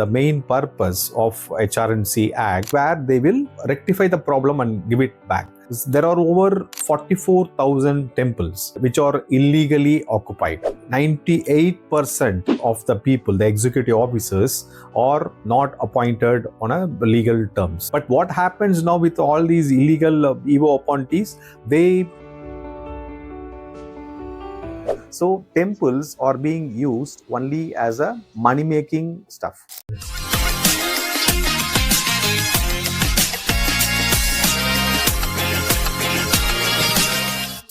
the main purpose of HRNC Act, where they will rectify the problem and give it back. There are over 44,000 temples which are illegally occupied. 98% of the people, the executive officers, are not appointed on a legal terms. But what happens now with all these illegal EVO appointees? So temples are being used only as a money-making stuff.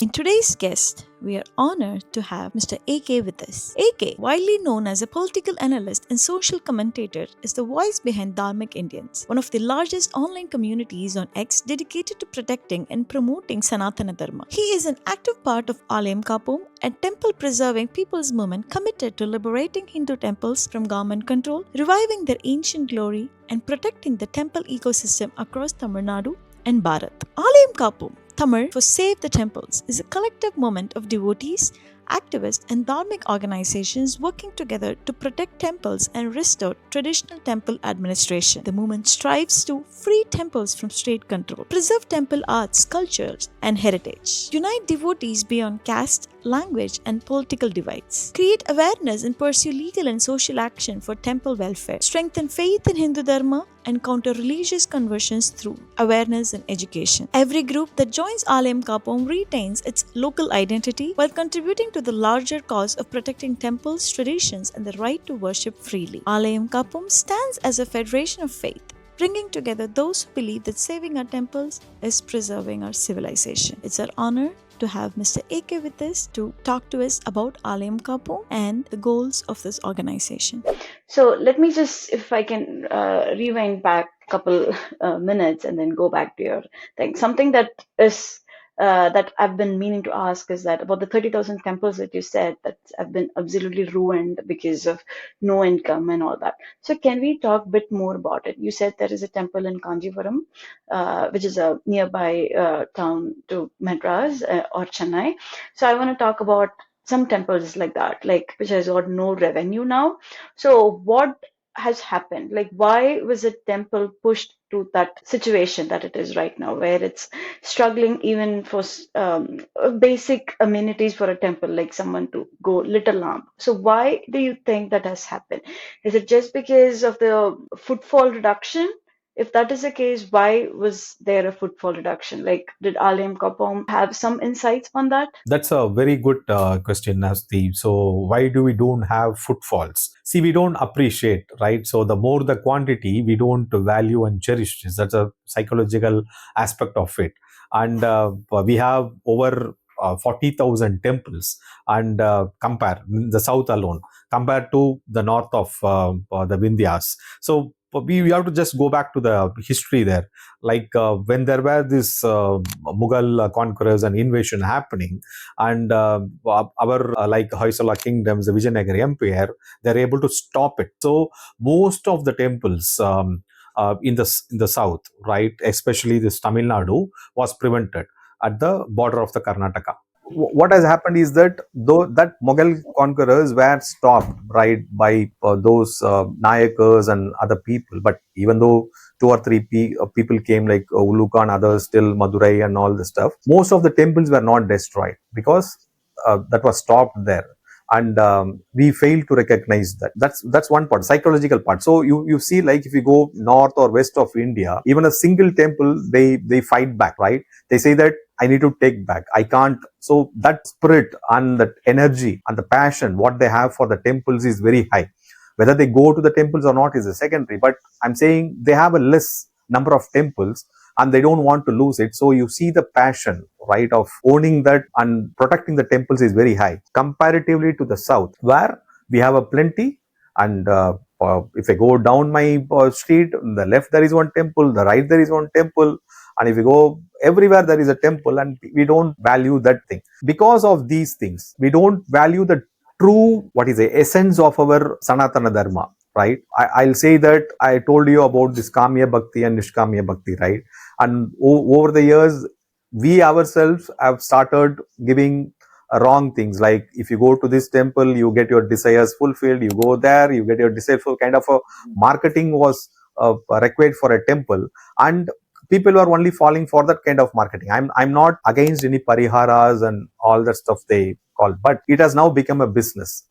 In today's guest, we are honored to have Mr. AK with us. AK, widely known as a political analyst and social commentator, is the voice behind Dharmic Indians, one of the largest online communities on X dedicated to protecting and promoting Sanatana Dharma. He is an active part of Alayam Kappom, a temple-preserving people's movement committed to liberating Hindu temples from government control, reviving their ancient glory, and protecting the temple ecosystem across Tamil Nadu and Bharat. Alayam Kappom, Tamil for Save the Temples, is a collective movement of devotees, activists, and dharmic organizations working together to protect temples and restore traditional temple administration. The movement strives to free temples from state control, preserve temple arts, cultures, and heritage, unite devotees beyond caste, language, and political divides, create awareness and pursue legal and social action for temple welfare, strengthen faith in Hindu Dharma, and counter religious conversions through awareness and education. Every group that joins Alayam Kappom retains its local identity while contributing to the larger cause of protecting temples, traditions, and the right to worship freely. Alayam Kappom stands as a federation of faith, bringing together those who believe that saving our temples is preserving our civilization. It's our honor to have Mr. AK with us to talk to us about Alayam Kappom and the goals of this organization. So let me just, if I can rewind back a couple minutes and then go back to your thing. Something that is that I've been meaning to ask is that about the 30,000 temples that you said that have been absolutely ruined because of no income and all that. So can we talk a bit more about it? You said there is a temple in Kanjivaram, which is a nearby town to Madras or Chennai. So I want to talk about some temples like that, like which has got no revenue now. So what has happened? Like, why was a temple pushed to that situation that it is right now, where it's struggling even for basic amenities for a temple, like someone to go little lamp? So why do you think that has happened? Is it just because of the footfall reduction? If that is the case, why was there a footfall reduction? Like, did Alayam Kappom have some insights on that? That's a very good question, Nasti. So why do we don't have footfalls? See, we don't appreciate, right? So the more the quantity, we don't value and cherish this. That's a psychological aspect of it. And we have over 40,000 temples, and compare the south alone compared to the north of the Vindhyas. So we have to just go back to the history there. Like when there were this Mughal conquerors and invasion happening, and our like Hoysala kingdoms, the Vijayanagara Empire, they're able to stop it. So most of the temples in the south, right, especially this Tamil Nadu, was prevented at the border of the Karnataka. What has happened is that though that Mughal conquerors were stopped, right, by those Nayakas and other people, but even though two or three people came, like Uluka and others, still Madurai and all the stuff, most of the temples were not destroyed because that was stopped there. And we fail to recognize that. That's one part, psychological part. So you see, like if you go north or west of India, even a single temple, they fight back, right? They say that I need to take back. I can't. So that spirit and that energy and the passion, what they have for the temples is very high. Whether they go to the temples or not is a secondary. But I'm saying they have a less number of temples and they don't want to lose it. So you see the passion, right, of owning that and protecting the temples is very high comparatively to the south, where we have a plenty. And if I go down my street, on the left there is one temple, the right there is one temple, and if you go everywhere there is a temple, and we don't value that thing. Because of these things, we don't value the true, what is the essence of our Sanatana Dharma, right? I'll say that I told you about this Kamya Bhakti and Nishkamya Bhakti, right? And over the years, we ourselves have started giving wrong things, like if you go to this temple, you get your desires fulfilled, you go there, you get your desires fulfilled. Kind of a marketing was required for a temple, and people were only falling for that kind of marketing. I'm not against any pariharas and all that stuff they call, but it has now become a business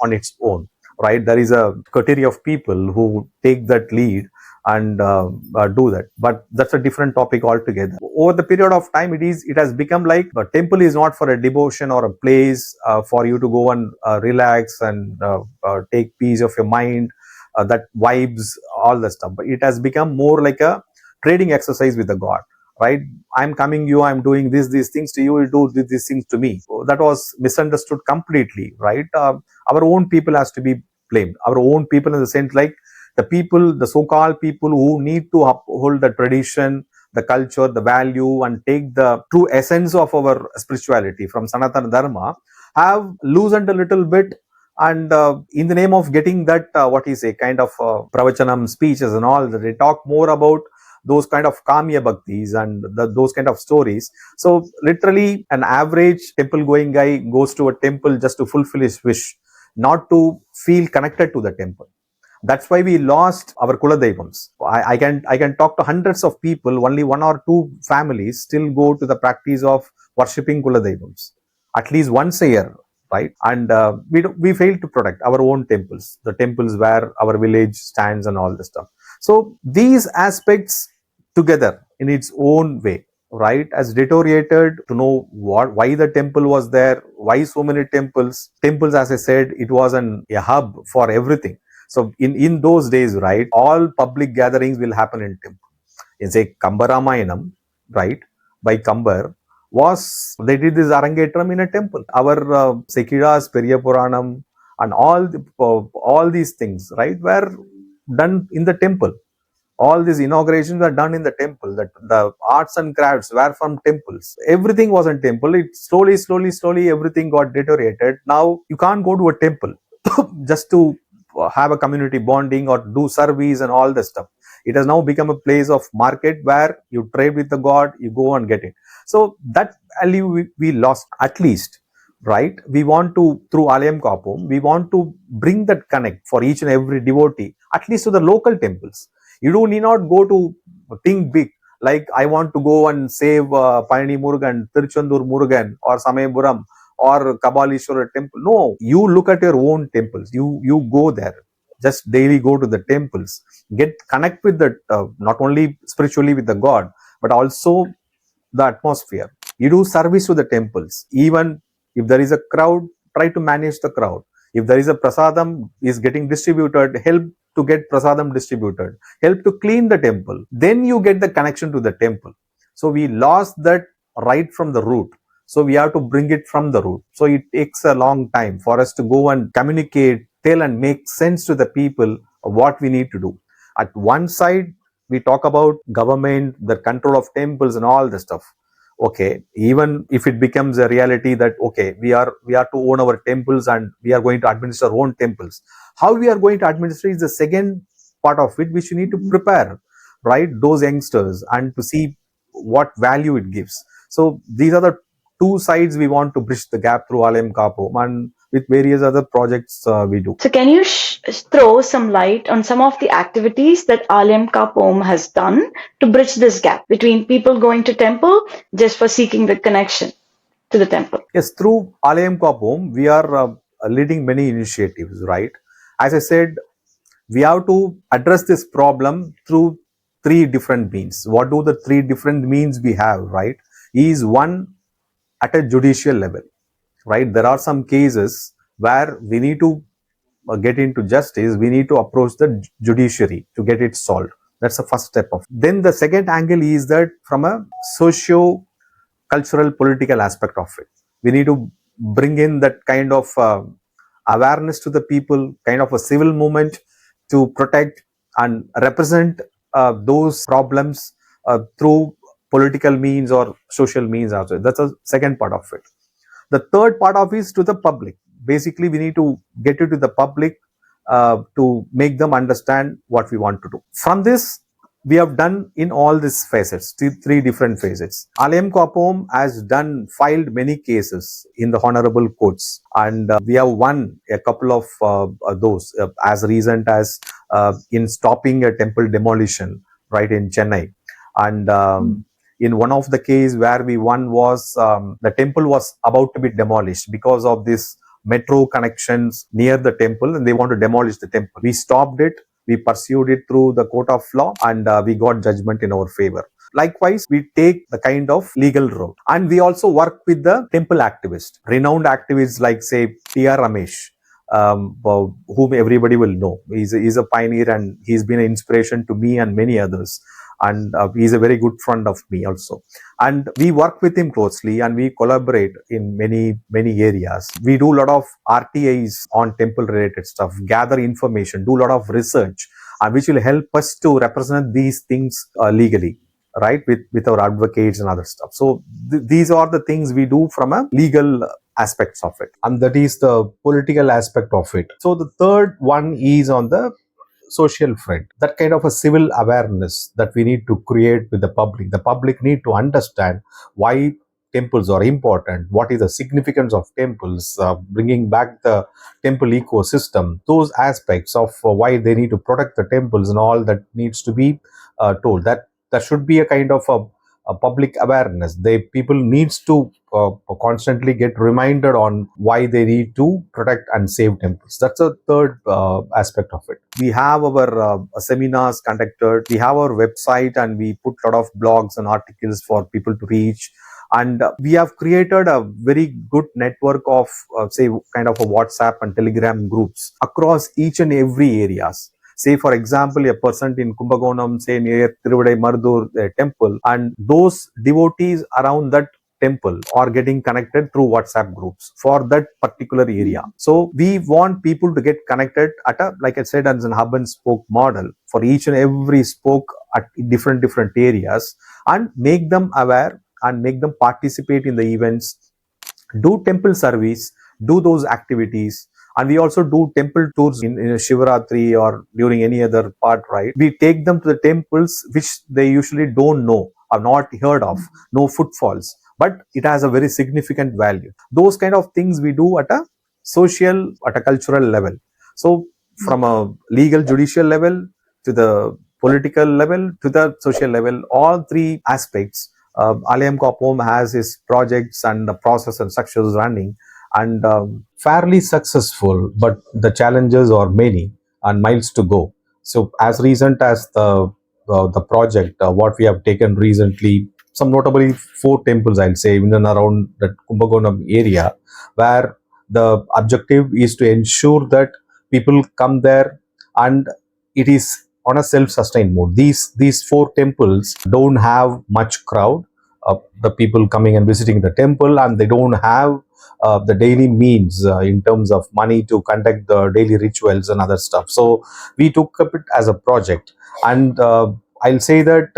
on its own, right? There is a coterie of people who take that lead and do that, but that's a different topic altogether. Over the period of time, it has become like a temple is not for a devotion or a place for you to go and relax and take peace of your mind, that vibes, all the stuff, but it has become more like a trading exercise with the god, right? I'm coming you, I'm doing these things to you, you do these things to me. So that was misunderstood completely, right? Our own people has to be blamed, our own people, in the sense like the people, the so-called people who need to uphold the tradition, the culture, the value, and take the true essence of our spirituality from Sanatana Dharma, have loosened a little bit. And in the name of getting that, what is a kind of pravachanam speeches and all, that they talk more about those kind of kamya bhaktis and those kind of stories. So literally, an average temple going guy goes to a temple just to fulfill his wish, not to feel connected to the temple. That's why we lost our Kuladevams. I can talk to hundreds of people. Only one or two families still go to the practice of worshipping Kuladevams at least once a year, right? And we fail to protect our own temples, the temples where our village stands and all this stuff. So these aspects together in its own way, right, has deteriorated to know why the temple was there, why so many temples, as I said, it was a hub for everything. So in those days, right, all public gatherings will happen in temple. In say Kambaramayanam, right, by Kambar, they did this Arangetram in a temple. Our Sekiras, Periya Puranam, and all these things, right, were done in the temple. All these inaugurations were done in the temple. That the arts and crafts were from temples. Everything was in temple. It slowly, everything got deteriorated. Now you can't go to a temple just to have a community bonding or do service and all this stuff. It has now become a place of market where you trade with the god, you go and get it. So that value we lost, at least, right? We want to, through Alayam Kappom, we want to bring that connect for each and every devotee, at least to the local temples. You do need not go to think big, like I want to go and save Palani Murugan, Tiruchendur Murugan, or Samayapuram, or Kabalishwara temple. No, you look at your own temples. You go there. Just daily go to the temples. Get connect with the not only spiritually with the God, but also the atmosphere. You do service to the temples. Even if there is a crowd, try to manage the crowd. If there is a prasadam is getting distributed, help to get prasadam distributed. Help to clean the temple. Then you get the connection to the temple. So we lost that right from the root. So we have to bring it from the root. So it takes a long time for us to go and communicate, tell and make sense to the people of what we need to do. At one side, we talk about government, the control of temples and all this stuff. Okay, even if it becomes a reality that okay, we are to own our temples and we are going to administer our own temples. How we are going to administer is the second part of it, which you need to prepare, right, those youngsters and to see what value it gives. So these are the two sides we want to bridge the gap through Alayam Kappom and with various other projects we do. So can you throw some light on some of the activities that Alayam Kappom has done to bridge this gap between people going to temple just for seeking the connection to the temple? Yes, through Alayam Kappom, we are leading many initiatives, right? As I said, we have to address this problem through three different means. What do the three different means we have, right? Is one, at a judicial level, right? There are some cases where we need to get into justice, we need to approach the judiciary to get it solved. That's the first step of. Then the second angle is that from a socio cultural political aspect of it, we need to bring in that kind of awareness to the people, kind of a civil movement to protect and represent those problems through political means or social means also. That's the second part of it. The third part of it is to the public. Basically, we need to get it to the public to make them understand what we want to do. From this, we have done in all these phases, three different phases. Alayam Kappom has filed many cases in the honorable courts, and we have won a couple of those as recent as in stopping a temple demolition, right, in Chennai. And in one of the case where we won was the temple was about to be demolished because of this metro connections near the temple, and they want to demolish the temple. We stopped it, we pursued it through the court of law, and we got judgment in our favor. Likewise, we take the kind of legal route, and we also work with the temple activists, renowned activists like, say, T.R. Ramesh, whom everybody will know. He's a pioneer, and he's been an inspiration to me and many others. And he's a very good friend of me also. And we work with him closely, and we collaborate in many areas. We do a lot of RTIs on temple related stuff, gather information, do a lot of research, which will help us to represent these things legally, right, with our advocates and other stuff. So these are the things we do from a legal aspects of it, and that is the political aspect of it. So the third one is on the social front, that kind of a civil awareness that we need to create with the public. The public need to understand why temples are important, what is the significance of temples, bringing back the temple ecosystem, those aspects of why they need to protect the temples and all that needs to be told. That should be a kind of a public awareness. People needs to constantly get reminded on why they need to protect and save temples. That's a third aspect of it. We have our seminars conducted, we have our website, and we put a lot of blogs and articles for people to reach. And we have created a very good network of say kind of a WhatsApp and Telegram groups across each and every areas. Say, for example, a person in Kumbakonam, say near Tiruvadai Marudur temple, and those devotees around that temple are getting connected through WhatsApp groups for that particular area. So we want people to get connected at a, like I said, as an hub and spoke model for each and every spoke at different areas, and make them aware and make them participate in the events, do temple service, do those activities. And we also do temple tours in Shivaratri or during any other part, right? We take them to the temples which they usually don't know or not heard of, no footfalls, but it has a very significant value. Those kind of things we do at a social, at a cultural level. So from a legal judicial level to the political level to the social level, all three aspects, Alayam Kappom has his projects and the process and structures running, and fairly successful, but the challenges are many and miles to go. So as recent as the project, what we have taken recently, some notably 4 temples, I'll say, in and around the Kumbakonam area, where the objective is to ensure that people come there and it is on a self-sustained mode. These 4 temples don't have much crowd. The people coming and visiting the temple, and they don't have the daily means in terms of money to conduct the daily rituals and other stuff. So we took up it as a project, and I'll say that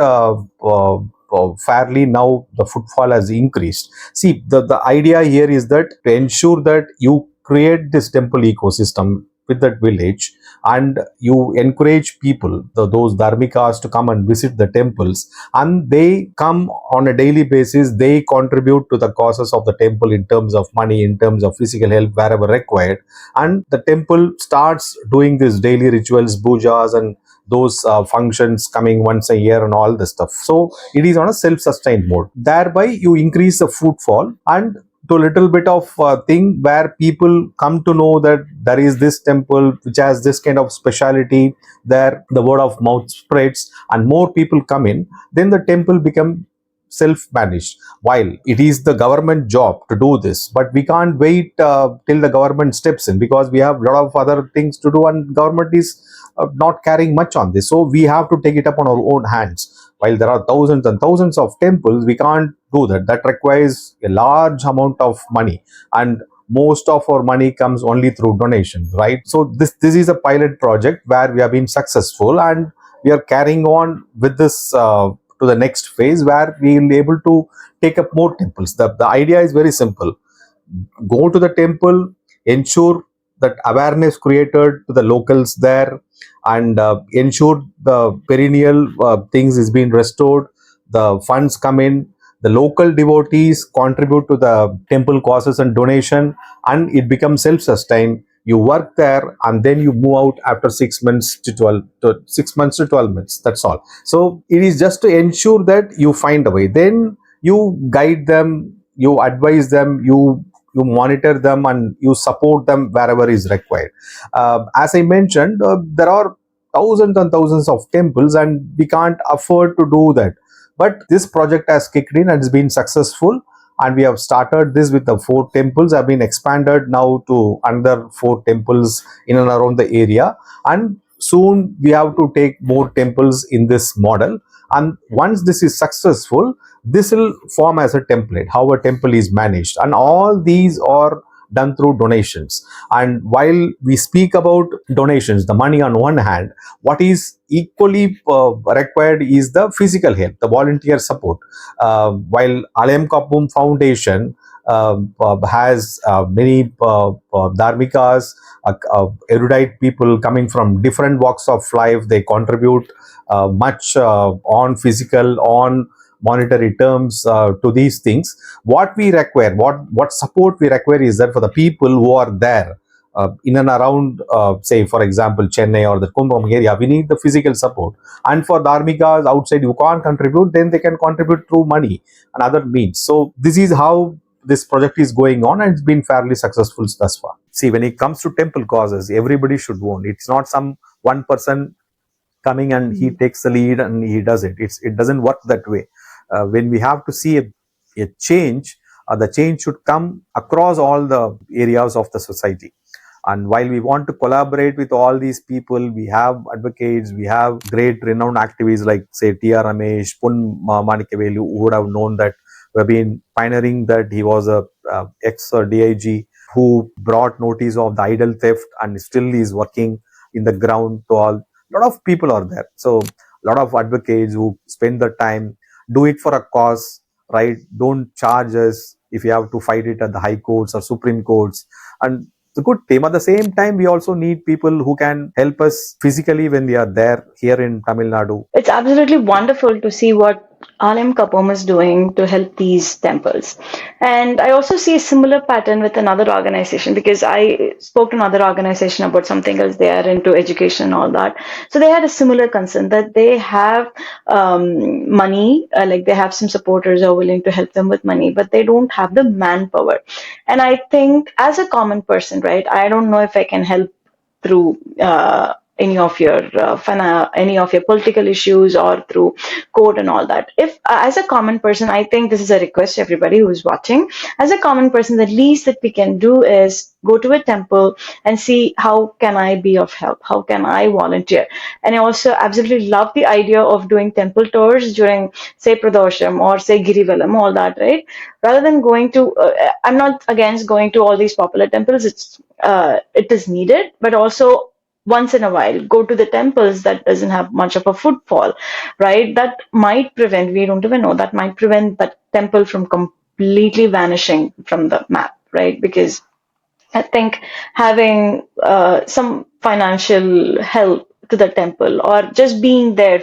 fairly now the footfall has increased. See, the idea here is that to ensure that you create this temple ecosystem with that village, and you encourage people, those dharmikas, to come and visit the temples, and they come on a daily basis, they contribute to the causes of the temple in terms of money, in terms of physical help wherever required, and the temple starts doing these daily rituals, pujas, and those functions coming once a year and all this stuff. So it is on a self-sustained mode. Thereby you increase the footfall, and to a little bit of thing where people come to know that there is this temple which has this kind of speciality. There the word of mouth spreads and more people come in, then the temple become self-managed. While it is the government job to do this, but we can't wait till the government steps in, because we have a lot of other things to do, and government is not carrying much on this. So we have to take it up on our own hands. While there are thousands and thousands of temples, we can't do that. That requires a large amount of money, and most of our money comes only through donations, right? So this is a pilot project where we have been successful, and we are carrying on with this to the next phase, where we will be able to take up more temples. The idea is very simple: go to the temple, ensure that awareness created to the locals there, and ensure the perennial things is being restored. The funds come in, the local devotees contribute to the temple causes and donation, and it becomes self-sustained. You work there and then you move out after 6 months to 6 months to 12 months. That's all. So it is just to ensure that you find a way. Then you guide them, you advise them, you monitor them, and you support them wherever is required. As I mentioned, there are thousands and thousands of temples, and we can't afford to do that. But this project has kicked in and it's been successful, and we have started this with the 4 temples, have been expanded now to another 4 temples in and around the area, and soon we have to take more temples in this model. And once this is successful, this will form as a template how a temple is managed, and all these are done through donations. And while we speak about donations, the money on one hand, what is equally required is the physical help, the volunteer support. While Alayam Kappom Foundation has many dharmikas, erudite people coming from different walks of life, they contribute much on physical, on monetary terms to these things. What we require, what support we require is that for the people who are there in and around, say for example Chennai or the Kaappom area, we need the physical support. And for dharmikas outside who can't contribute, then they can contribute through money and other means. So this is how this project is going on, and it's been fairly successful thus far. See, when it comes to temple causes, everybody should own. It's not some one person coming and he takes the lead and he does it. It doesn't work that way. When we have to see a change, the change should come across all the areas of the society. And while we want to collaborate with all these people, we have advocates, we have great renowned activists like say T.R. Ramesh, Pun Manikavelu, who would have known that we have been pioneering that. He was a ex-DIG who brought notice of the idol theft and still is working in the ground to all. A lot of people are there. So a lot of advocates who spend the time, do it for a cause, right? Don't charge us if you have to fight it at the high courts or Supreme Courts. And it's a good team. At the same time, we also need people who can help us physically when we are there here in Tamil Nadu. It's absolutely wonderful to see what Aalayam Kappom is doing to help these temples. And I also see a similar pattern with another organization, because I spoke to another organization about something else. They are into education and all that. So they had a similar concern that they have money, like they have some supporters who are willing to help them with money, but they don't have the manpower. And I think as a common person, right, I don't know if I can help through any of your political issues or through code and all that. If as a common person, I think this is a request to everybody who is watching. As a common person, the least that we can do is go to a temple and see how can I be of help, how can I volunteer. And I also absolutely love the idea of doing temple tours during say Pradosham or say Girivalam, all that, right? Rather than going to I'm not against going to all these popular temples. It is needed, but also once in a while go to the temples that doesn't have much of a footfall, right? That might prevent, we don't even know, that might prevent that temple from completely vanishing from the map, right? Because I think having some financial help to the temple, or just being there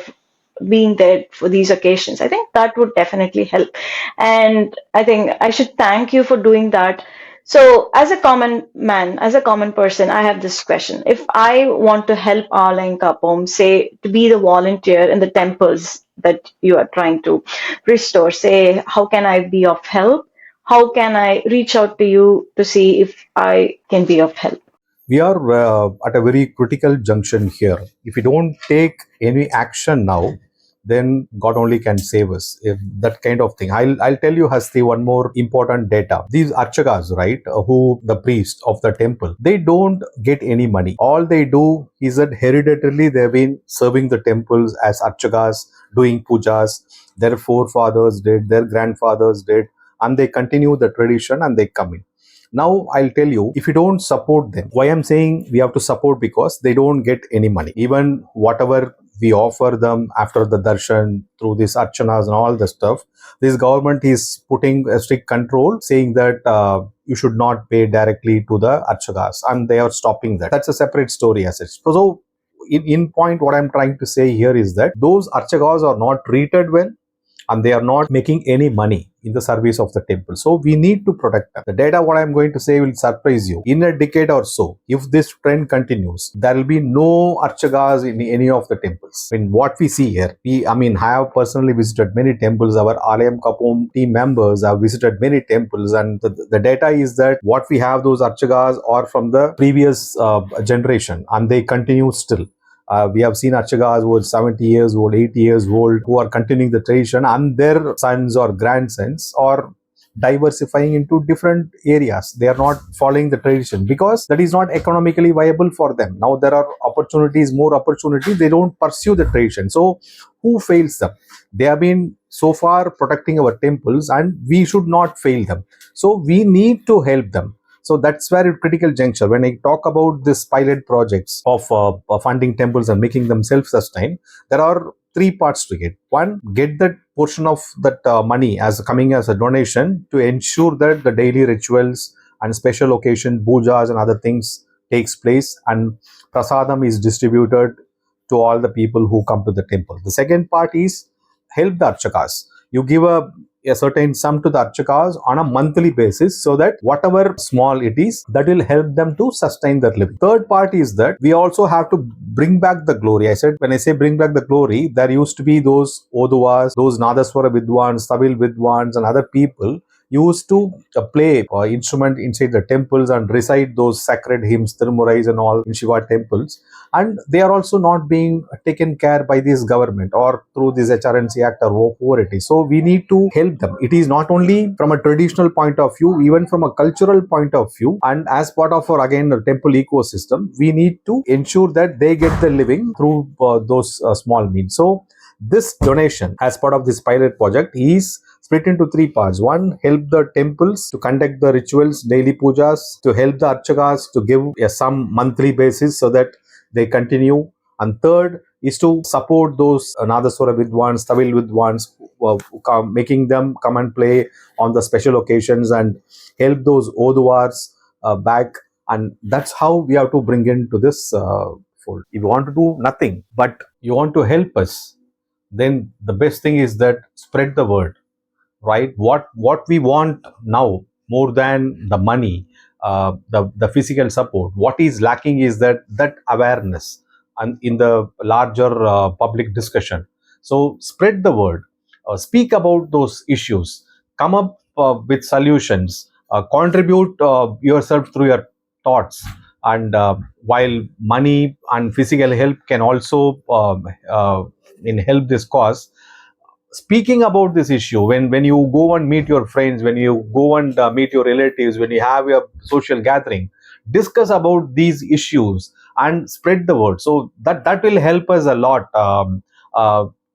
for these occasions, I think that would definitely help. And I think I should thank you for doing that. So, as a common man, as a common person, I have this question. If I want to help Aalayam Kappom, say to be the volunteer in the temples that you are trying to restore, say, how can I be of help? How can I reach out to you to see if I can be of help? We are at a very critical junction here. If we don't take any action now, then God only can save us. If that kind of thing. I'll tell you, Hasti, one more important data. These archakas, right, who the priest of the temple, they don't get any money. All they do is that hereditarily they've been serving the temples as archakas, doing pujas. Their forefathers did, their grandfathers did, and they continue the tradition and they come in. Now, I'll tell you, if you don't support them, why I'm saying we have to support, because they don't get any money. Even whatever we offer them after the darshan through these archanas and all the stuff. This government is putting a strict control, saying that you should not pay directly to the archakas, and they are stopping that. That's a separate story as such. So in point, what I'm trying to say here is that those archakas are not treated well, and they are not making any money in the service of the temple. So we need to protect them. The data, what I'm going to say, will surprise you. In a decade or so, if this trend continues, there will be no archagas in any of the temples. I mean, what we see here, I have personally visited many temples. Our Alayam Kappom team members have visited many temples, and the data is that what we have, those archagas are from the previous generation, and they continue still. We have seen archagas who are 70 years old, 80 years old, who are continuing the tradition, and their sons or grandsons are diversifying into different areas. They are not following the tradition because that is not economically viable for them. Now there are opportunities, more opportunities. They don't pursue the tradition. So who fails them? They have been so far protecting our temples, and we should not fail them. So we need to help them. So that's very critical juncture. When I talk about this pilot projects of funding temples and making them self-sustained, there are three parts to it. One, get that portion of that money as coming as a donation to ensure that the daily rituals and special occasion, pujas and other things takes place, and prasadam is distributed to all the people who come to the temple. The second part is help the archakas. You give a certain sum to the archakas on a monthly basis, so that whatever small it is, that will help them to sustain their living. Third part is that we also have to bring back the glory. I said, when I say bring back the glory, there used to be those Oduas, those Nadaswara Vidwans, Tavil Vidwans and other people used to play instrument inside the temples and recite those sacred hymns, Tirumurais and all in Shiva temples. And they are also not being taken care by this government or through this HRNC Act or whoever it is. So we need to help them. It is not only from a traditional point of view, even from a cultural point of view. And as part of our, again, the temple ecosystem, we need to ensure that they get the living through those small means. So this donation as part of this pilot project is split into three parts. One, help the temples to conduct the rituals, daily pujas, to help the archakas to give some monthly basis so that they continue. And third is to support those Nadaswara Vidwans, Tavil Vidwans, making them come and play on the special occasions and help those Oduars back. And that's how we have to bring into this fold. If you want to do nothing, but you want to help us, then the best thing is that spread the word, right? What we want now more than the money, the physical support, what is lacking is that awareness and in the larger public discussion. So spread the word, speak about those issues, come up with solutions, contribute yourself through your thoughts. And while money and physical help can also help this cause, speaking about this issue, when you go and meet your friends, when you go and meet your relatives, when you have your social gathering, discuss about these issues and spread the word. So that will help us a lot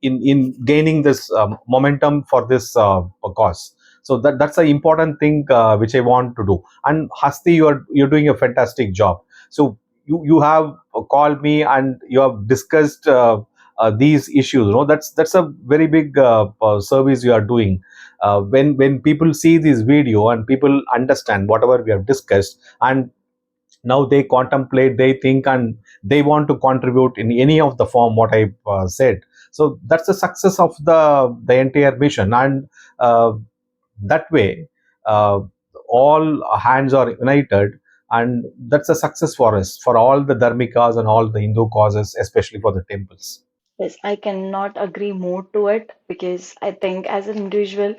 in gaining this momentum for this cause. So that's an important thing which I want to do. And Hasti, you're doing a fantastic job. So you have called me and you have discussed these issues. That's a very big service you are doing. When people see this video and people understand whatever we have discussed, and now they contemplate, they think, and they want to contribute in any of the form what I said. So that's the success of the entire mission. And that way, uh, all hands are united, and that's a success for us, for all the dharmikas and all the Hindu causes, especially for the temples. Yes, I cannot agree more to it, because I think as an individual,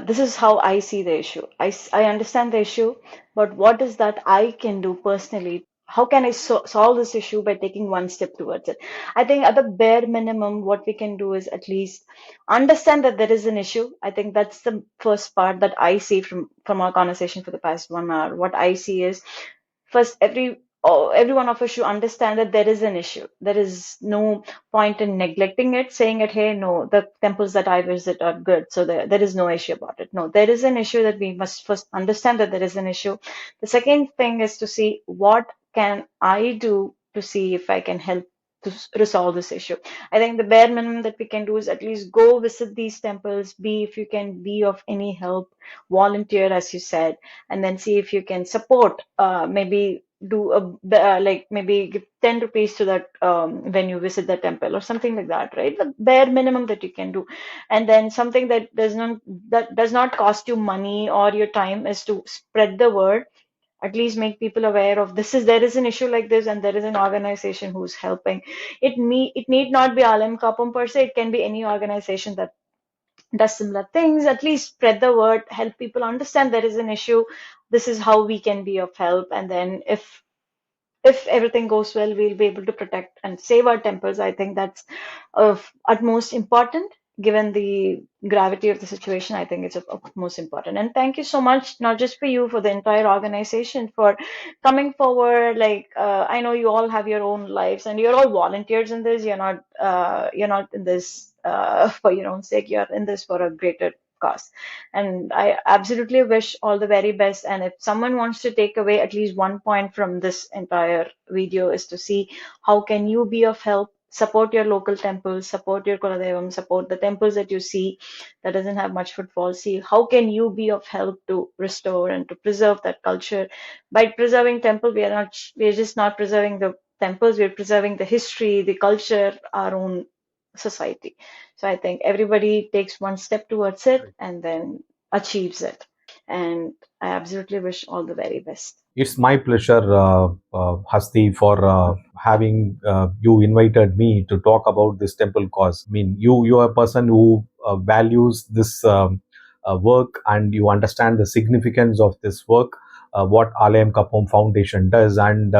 this is how I see the issue. I understand the issue, but what is that I can do personally? How can I solve this issue by taking one step towards it? I think at the bare minimum, what we can do is at least understand that there is an issue. I think that's the first part that I see from our conversation for the past 1 hour. What I see is, first, every one of us should understand that there is an issue. There is no point in neglecting it, saying it, hey, no, the temples that I visit are good, so there is no issue about it. No, there is an issue that we must first understand, that there is an issue. The second thing is to see what can I do to see if I can help to resolve this issue. I think the bare minimum that we can do is at least go visit these temples, be if you can be of any help, volunteer as you said, and then see if you can support, maybe do like maybe give 10 rupees to that, when you visit the temple or something like that, right? The bare minimum that you can do. And then something that does not cost you money or your time is to spread the word, at least make people aware of this, is there is an issue like this and there is an organization who's helping. It need not be Alayam Kappom per se, it can be any organization that does similar things. At least spread the word, help people understand there is an issue, this is how we can be of help, and then if everything goes well, we'll be able to protect and save our temples. I think that's of utmost important. Given the gravity of the situation, I think it's of utmost important. And thank you so much, not just for you, for the entire organization, for coming forward. Like, I know you all have your own lives, and you're all volunteers in this. You're not in this for your own sake. You're in this for a greater cause. And I absolutely wish all the very best. And if someone wants to take away at least one point from this entire video, is to see how can you be of help, support your local temples, support your Kuladevam, support the temples that you see that doesn't have much footfall. See how can you be of help to restore and to preserve that culture. By preserving temple, we are just not preserving the temples, we're preserving the history, the culture, our own society. So I think everybody takes one step towards it and then achieves it. And I absolutely wish all the very best. It's my pleasure, Hasti, for having you invited me to talk about this temple cause. I mean, you are a person who values this work, and you understand the significance of this work, what Alayam Kappom Foundation does, and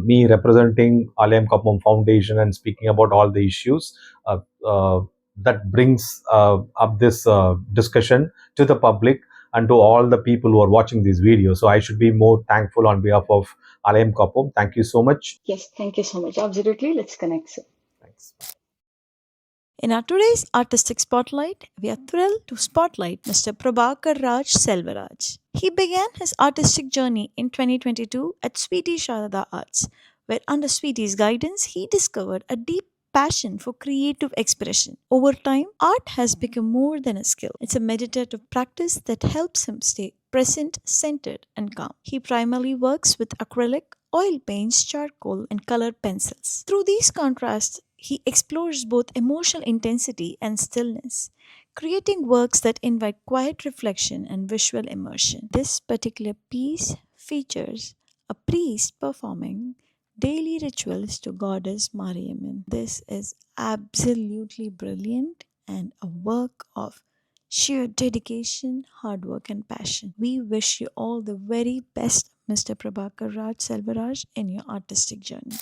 me representing Alayam Kappom Foundation and speaking about all the issues uh, uh, that brings up this discussion to the public and to all the people who are watching this video. So I should be more thankful on behalf of Alayam Kappom. Thank you so much. Yes, thank you so much. Absolutely. Let's connect soon. Thanks. In our today's artistic spotlight, we are thrilled to spotlight Mr. Prabhakar Raj Selvaraj. He began his artistic journey in 2022 at Sweetie Sharada Arts, where under Sweetie's guidance, he discovered a deep passion for creative expression. Over time, art has become more than a skill. It's a meditative practice that helps him stay present, centered, and calm. He primarily works with acrylic, oil paints, charcoal, and colored pencils. Through these contrasts, he explores both emotional intensity and stillness, creating works that invite quiet reflection and visual immersion. This particular piece features a priest performing daily rituals to goddess Mariamman. This is absolutely brilliant and a work of sheer dedication, hard work, and passion. We wish you all the very best, Mr. Prabhakar Raj Selvaraj, in your artistic journey.